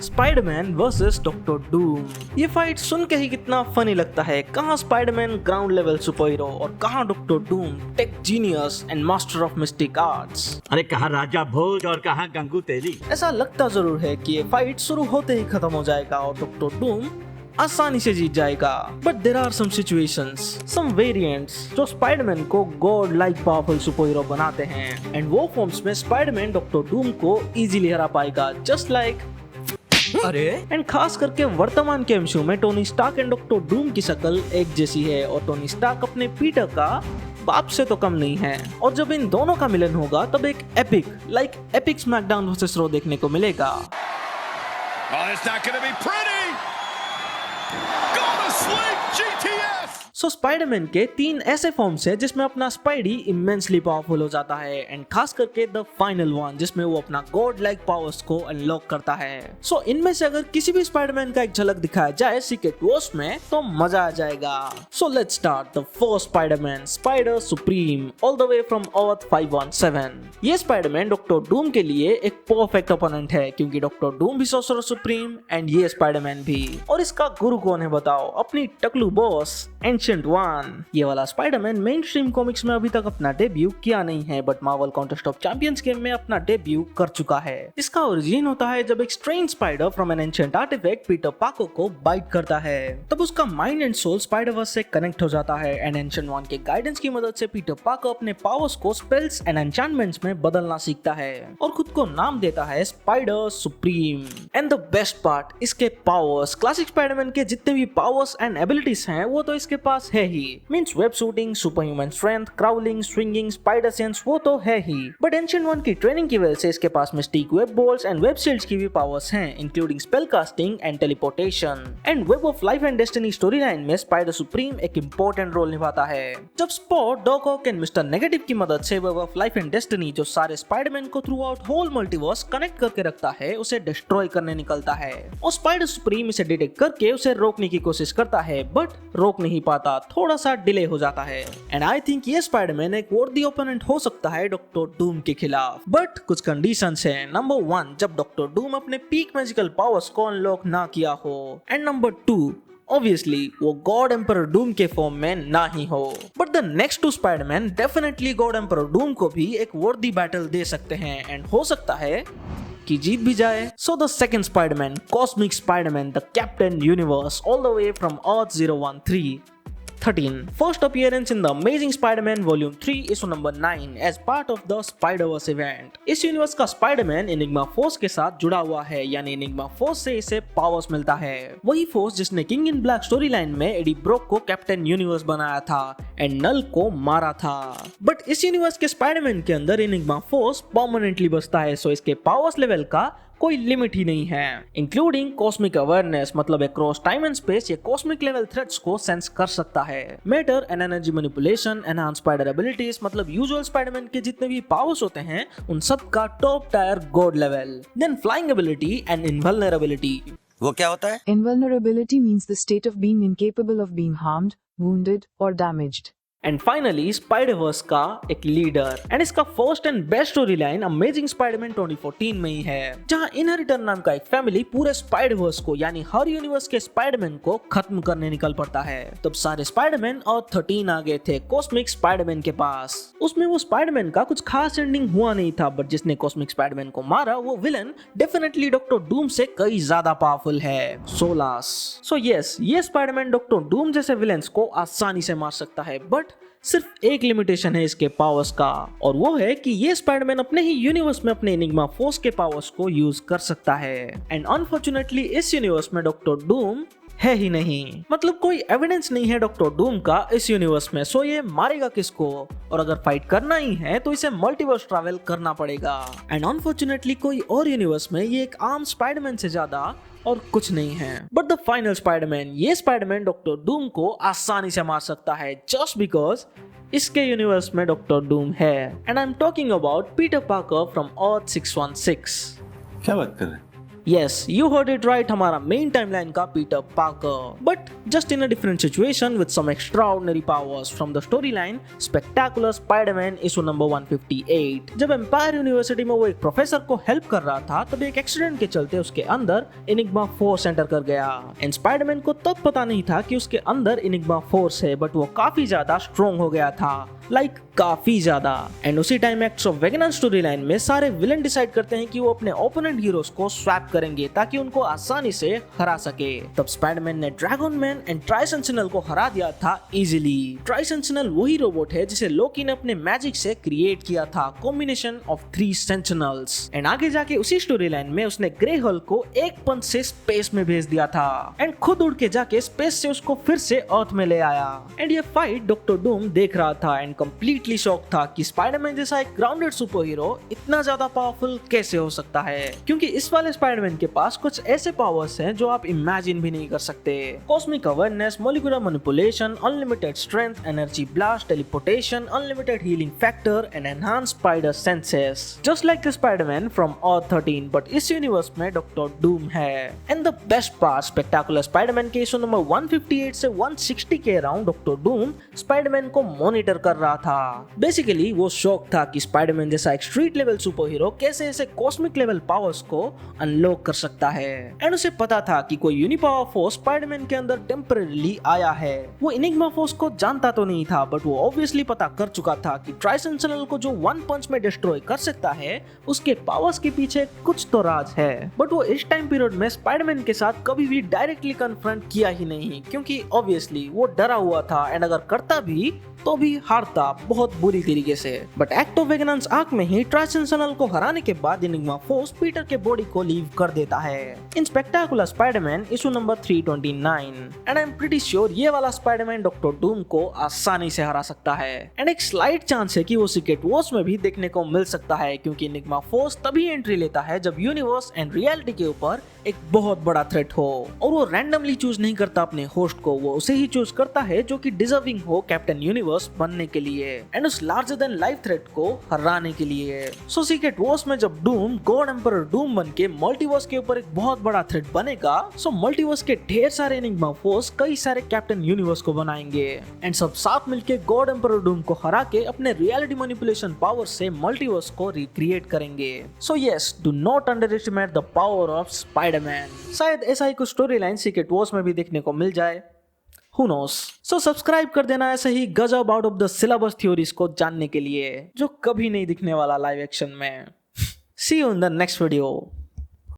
Spiderman versus doctor Doom. ये fight सुन के ही कितना फनी लगता है। कहाँ Spiderman ground level super hero और कहाँ doctor Doom take genius and master of mistake arts. अरे कहाँ राजा भोज और कहाँ गंगू तेली। ऐसा लगता जरूर है कि ये फाइट शुरू होते ही खत्म हो जाएगा और डॉक्टर डूम आसानी से जीत जाएगा। But there are some situations, some variants जो स्पाइडरमैन को god like powerful super hero बनाते हैं एंड वो फॉर्म्स में स्पाइडरमैन डॉक्टर डूम को इजीली हरा पाएगा जस्ट लाइक अरे एंड खास करके वर्तमान के एमसीयू में Tony Stark and Doctor Doom की शक्ल एक जैसी है और टोनी स्टार्क अपने पीटर का बाप से तो कम नहीं है। और जब इन दोनों का मिलन होगा तब एक एपिक स्मैकडाउन वर्सेस रॉ देखने को मिलेगा। सो स्पाइडरमैन के 3 ऐसे फॉर्म्स है जिसमें अपना स्पाइडी इमेंसली पावरफुल हो जाता है एंड खास करके द फाइनल वन जिसमें वो अपना गॉड लाइक पावर्स को अनलॉक करता है। सो इनमें से अगर किसी भी स्पाइडरमैन का एक झलक दिखाया जाए सीक्रेट वॉर्स में तो मजा आ जाएगा। So let's start the first Spiderman, Spider Supreme all the way from Earth 517। ये स्पाइडरमैन डॉक्टर डूम के लिए एक परफेक्ट ओपोनेंट है क्योंकि डॉक्टर डूम भी सॉर्सरर सुप्रीम एंड ये स्पाइडरमैन भी। और इसका गुरु कौन है बताओ? अपनी टकलू बॉस एंशिएंट वन। ये वाला स्पाइडरमैन मेन स्ट्रीम कॉमिक्स में अभी तक अपना डेब्यू किया नहीं है but Marvel contest of champions game में अपना डेब्यू कर चुका है। इसका ओरिजिन होता है जब एक strange spider from an ancient artefact Peter Parker को बाइट करता है। तब उसका माइंड एंड सोल स्पाइडरवर्स से कनेक्ट हो जाता है एंड एंशिएंट वन के गाइडेंस की मदद से पीटर पार्कर अपने पावर्स को स्पेल्स एंड एन्चेंटमेंट्स में बदलना सीखता है और खुद को नाम देता है spider supreme. And the best part, इसके पावर्स क्लासिक स्पाइडरमैन के जितने भी पावर्स एंड एबिलिटीज हैं वो तो इसके पास है ही। Means web shooting, super human strength, crawling, swinging, spider sense वो तो है ही। बट एंशिएंट वन की ट्रेनिंग की वजह से इसके पास mystic web balls and web shields की भी पावर्स हैं including spell casting and teleportation. And web of life and destiny story line में स्पाइडर सुप्रीम एक इंपॉर्टेंट रोल निभाता है। जब Spot, Doc Ock and Mister Negative की मदद से web of life and destiny जो सारे स्पाइडरमैन को throughout whole multiverse connect करके रखता है उसे डिस्ट्रॉय करने निकलता है और स्पाइडर सुप्रीम इसे डिटेक्ट करके उसे रोकने की कोशिश करता है बट रोक नहीं पाता, थोड़ा सा डिले हो जाता है। एंड आई थिंक ये स्पाइडरमैन एक वर्दी ओपोनेंट हो सकता है डॉक्टर डूम के खिलाफ। बट कुछ कंडीशंस हैं। नंबर 1, जब डॉक्टर डूम अपने पीक मैजिकल पावर्स को अनलॉक ना किया हो। एंड नंबर 2, ऑब्वियसली वो गॉड एम्परर डूम के फॉर्म में ना ही हो। But the next 2 Spiderman definitely God emperor Doom को भी एक वर्दी बैटल दे सकते हैं एंड हो सकता है कि जीत भी जाए। So the second Spiderman, cosmic Spiderman, the captain universe all the way from earth 013 13. First appearance in the Amazing Spider-Man Volume 3 issue number 9 as part of the Spider-Verse event. इस universe का Spiderman enigma force के साथ जुड़ा हुआ है, यानी enigma force से इसे पावर्स मिलता है। वही फोर्स जिसने king in black story line में एडी ब्रोक को कैप्टन यूनिवर्स बनाया था एंड नल को मारा था। बट इस यूनिवर्स के स्पाइडरमैन के अंदर एनिग्मा फोर्स परमानेंटली बसता है, सो इसके पावर्स लेवल का कोई लिमिट ही नहीं है इंक्लूडिंग कॉस्मिक अवेयरनेस, मतलब अक्रॉस टाइम एंड स्पेस ये कॉस्मिक लेवल थ्रेट्स को सेंस कर सकता है। Matter and energy manipulation, enhance spider abilities, मतलब यूजुअल स्पाइडरमैन के जितने भी पावर्स होते हैं उन सब का top tier god level. Then flying ability and invulnerability. वो क्या होता है? Invulnerability means the state of being incapable of being harmed, wounded or damaged. And finally Spider-Verse का एक लीडर। एंड इसका first and best story line amazing Spiderman 2014 में ही है, जहां इनहेरिटर नाम का एक फैमिली पूरे स्पाइडरवर्स को यानी हर यूनिवर्स के स्पाइडरमैन को खत्म करने निकल पड़ता है। तब सारे स्पाइडरमैन और 13 आ गए थे कॉस्मिक स्पाइडरमैन के पास। उसमें वो स्पाइडरमैन का कुछ खास एंडिंग हुआ नहीं था बट जिसने कॉस्मिक स्पाइडरमैन को मारा वो विलन डेफिनेटली डॉक्टर डूम से कई ज्यादा पावरफुल है, सोलास। सो यस, ये स्पाइडरमैन डॉक्टर डूम जैसे विलन्स को आसानी से मार सकता है बट सिर्फ एक लिमिटेशन है इसके पावर्स का और वो है कि ये स्पाइडरमैन अपने ही यूनिवर्स में अपने एनिग्मा फोर्स के पावर्स को यूज कर सकता है। एंड अनफॉर्चुनेटली इस यूनिवर्स में डॉक्टर डूम है ही नहीं, मतलब कोई एविडेंस नहीं है डॉक्टर डूम का इस यूनिवर्स में। सो ये मारेगा किसको? और अगर फाइट करना ही है तो इसे मल्टीवर्स ट्रैवल करना पड़ेगा। एंड अनफॉर्चुनेटली कोई और यूनिवर्स में ये एक आम स्पाइडरमैन से ज्यादा और कुछ नहीं है। बट द फाइनल स्पाइडरमैन, ये स्पाइडरमैन डॉक्टर डूम को आसानी से मार सकता है जस्ट बिकॉज इसके यूनिवर्स में डॉक्टर डूम है। And I am talking about Peter Parker from Earth 616। क्या बात कर रहे हैं? Yes, you heard it right, हमारा मेन टाइमलाइन का Peter Parker, but just in a different situation with some extraordinary powers from the story line Spectacular Spiderman issue number 158। जब empire university में वो एक प्रोफेसर को हेल्प कर रहा था तब एक एक्सीडेंट के चलते उसके अंदर इनिग्मा फोर्स एंटर कर गया एंड स्पाइडरमैन को तब पता नहीं था कि उसके अंदर इनिग्मा फोर्स है, बट वो काफी ज्यादा स्ट्रॉन्ग हो गया था, काफी ज्यादा। एंड उसी टाइम एक्ट्स ऑफ वेगनन स्टोरी लाइन में सारे विलन डिसाइड करते हैं कि वो अपने ओपोनेंट हीरोज को स्वैप करेंगे ताकि उनको आसानी से हरा सके। तब स्पाइडरमैन ने dragon man and try Sentinel को हरा दिया था इजीली। ट्राई सेंटिनल वही रोबोट है जिसे लोकी ने अपने मैजिक से क्रिएट किया था, कॉम्बिनेशन ऑफ 3 सेंटिनल्स। एंड आगे जाके उसी स्टोरी लाइन में उसने ग्रे हल को एक पंच से स्पेस में भेज दिया था एंड खुद उड़ के जाके स्पेस से उसको फिर से अर्थ में ले आया। एंड ये फाइट डॉक्टर डूम देख रहा था एंड कंप्लीटली शॉक था कि स्पाइडरमैन जैसा एक ग्राउंडेड सुपर हीरो इतना ज्यादा पावरफुल कैसे हो सकता है, क्योंकि इस वाले स्पाइडरमैन के पास कुछ ऐसे पावर्स हैं जो आप इमेजिन भी नहीं कर सकते। Cosmic awareness, molecular manipulation, unlimited strength, energy blast, teleportation, unlimited healing factor and enhance spider senses, just like the Spiderman from earth 13, but इस यूनिवर्स में डॉक्टर डूम है। And the best part, spectacular Spiderman के issue number 158 से 160 के around doctor Doom Spiderman को monitor कर रहा था। बेसिकली वो शौक था कि स्पाइडरमैन जैसा एक स्ट्रीट लेवल सुपर हीरो कैसे ऐसे कॉस्मिक लेवल पावर्स को अनलॉक कर सकता है। एंड उसे पता था कि कोई यूनिपावर फोर्स स्पाइडरमैन के अंदर टेम्परेरीली आया है। वो इनिग्मा फोर्स को जानता तो नहीं था, बट वो ऑब्वियसली पता कर चुका था कि ट्राई सेंटिनल को जो 1 पंच में डिस्ट्रॉय कर सकता है उसके पावर्स के पीछे कुछ तो राज है। बट वो इस टाइम पीरियड में स्पाइडरमैन के साथ कभी भी डायरेक्टली कन्फ्रंट किया ही नहीं, क्योंकि ऑब्वियसली वो डरा हुआ था एंड अगर करता भी तो भी हारता बहुत बुरी तरीके से। But Act of Vengeance arc में ही ट्राई सेंटिनल को हराने के बाद इनिग्मा फोर्स पीटर के बॉडी को लीव कर देता है। In Spectacular Spiderman issue number 329 and I am pretty sure ये वाला स्पाइडरमैन डॉक्टर डूम को आसानी से हरा सकता है एंड एक स्लाइट चांस है कि वो सीक्रेट वॉर्स में भी देखने को मिल सकता है, क्योंकि इनिग्मा फोर्स तभी एंट्री लेता है जब यूनिवर्स एंड रियलिटी के ऊपर एक बहुत बड़ा थ्रेट हो, और वो रैंडमली चूज नहीं करता अपने होस्ट को, वो उसे ही चूज करता है जो कि डिजर्विंग हो कैप्टन यूनिवर्स बनने के लिए एंड उस लार्जर देन लाइफ थ्रेट को हराने के लिए। सो सीक्रेट वॉर्स में जब डूम गॉड एम्परर डूम बन के मल्टीवर्स के ऊपर एक बहुत बड़ा थ्रेट बनेगा, सो मल्टीवर्स के ढेर सारे एनिग्मा फोर्स कई सारे कैप्टन यूनिवर्स को बनाएंगे एंड सब साथ मिलके गॉड एम्परर डूम को हरा के अपने रियलिटी मैनिपुलेशन पावर से मल्टीवर्स को रिक्रिएट करेंगे। So yes, do not underestimate the power of Spiderman. शायद ऐसा ही कुछ स्टोरी लाइन सीक्रेट वॉर्स में भी देखने को मिल जाए, Who knows? So सब्सक्राइब कर देना ऐसे ही गजब out of the syllabus theories को जानने के लिए जो कभी नहीं दिखने वाला लाइव एक्शन में। See you in the next video.